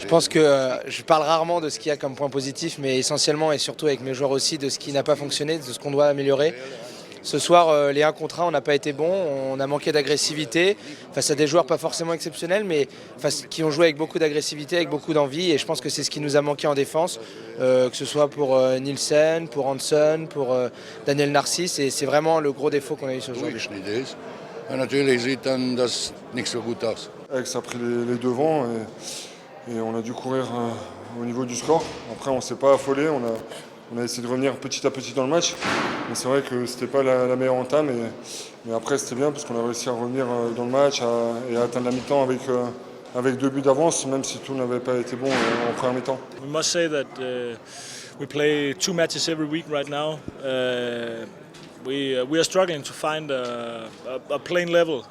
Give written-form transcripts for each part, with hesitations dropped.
Je pense que je parle rarement de ce qu'il y a comme point positif, mais essentiellement et surtout avec mes joueurs aussi de ce qui n'a pas fonctionné, de ce qu'on doit améliorer. Ce soir, les 1 contre 1, on n'a pas été bon, on a manqué d'agressivité face à des joueurs pas forcément exceptionnels, mais qui ont joué avec beaucoup d'agressivité, avec beaucoup d'envie, et je pense que c'est ce qui nous a manqué en défense, que ce soit pour Nielsen, pour Hansen, pour Daniel Narcisse, et c'est vraiment le gros défaut qu'on a eu ce jour. Aix a pris les devants et on a dû courir au niveau du score. Après, on ne s'est pas affolé, on a essayé de revenir petit à petit dans le match. Mais c'est vrai que ce n'était pas la meilleure entame. Mais après, c'était bien parce qu'on a réussi à revenir dans le match et à atteindre la mi-temps avec 2 buts d'avance, même si tout n'avait pas été bon en première mi-temps. We must say that we play 2 matches every week right now. We are struggling to find a playing level.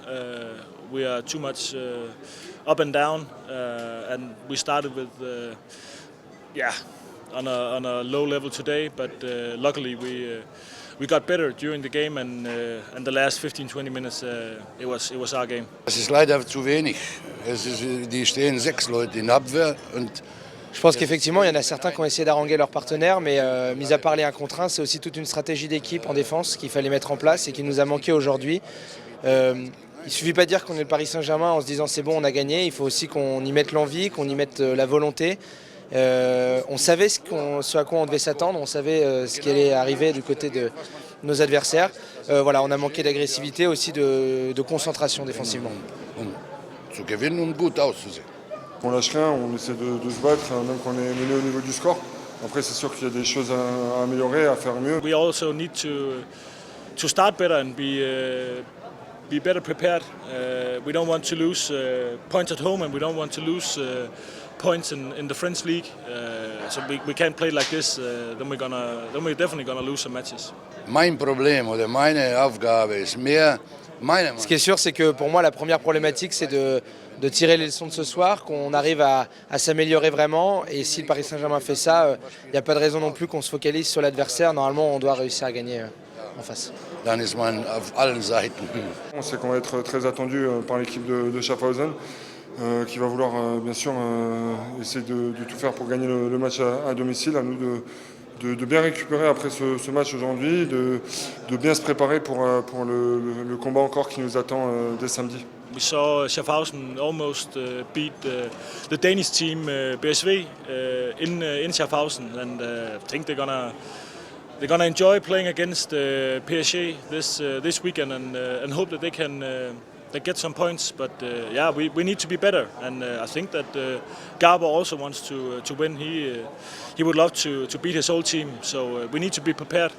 We are too much up and down, and we started with on a low level today. But luckily we got better during the game, and the last 15-20 minutes it was our game. Es ist leider zu wenig. Die stehen 6 Leute in Abwehr und Je pense qu'effectivement, il y en a certains qui ont essayé d'haranguer leurs partenaires, mais mis à part les 1 contre 1, c'est aussi toute une stratégie d'équipe en défense qu'il fallait mettre en place et qui nous a manqué aujourd'hui. Il ne suffit pas de dire qu'on est le Paris Saint-Germain en se disant c'est bon, on a gagné. Il faut aussi qu'on y mette l'envie, qu'on y mette la volonté. On savait ce à quoi on devait s'attendre, on savait ce qui allait arriver du côté de nos adversaires. Voilà, on a manqué d'agressivité, aussi de concentration défensivement. zu gewinnen und gut auszusehen. On lâche rien, on essaie de se battre, même quand on est mené au niveau du score. Après, c'est sûr qu'il y a des choses à améliorer, à faire mieux. We also need to start better and be better prepared. We don't want to lose points at home, and we don't want to lose points in the French league. So we can't play like this. Then we're definitely gonna lose some matches. Mein Problem oder meine Aufgabe ist mehr. Ce qui est sûr, c'est que pour moi, la première problématique, c'est de tirer les leçons de ce soir, qu'on arrive à s'améliorer vraiment. Et si le Paris Saint-Germain fait ça, il n'y a pas de raison non plus qu'on se focalise sur l'adversaire. Normalement, on doit réussir à gagner en face. Dann ist man auf allen Seiten. On sait qu'on va être très attendu par l'équipe de Schaffhausen, qui va vouloir bien sûr essayer de tout faire pour gagner le match à domicile. À nous de bien récupérer après ce match aujourd'hui, de bien se préparer pour le combat encore qui nous attend dès samedi. We saw Schaffhausen almost beat the Danish team BSV in Schaffhausen, and I think they're gonna enjoy playing against PSG this weekend, and hope that they can get some points. But we need to be better, and I think that Garber also wants to win. He would love to beat his whole team, so we need to be prepared.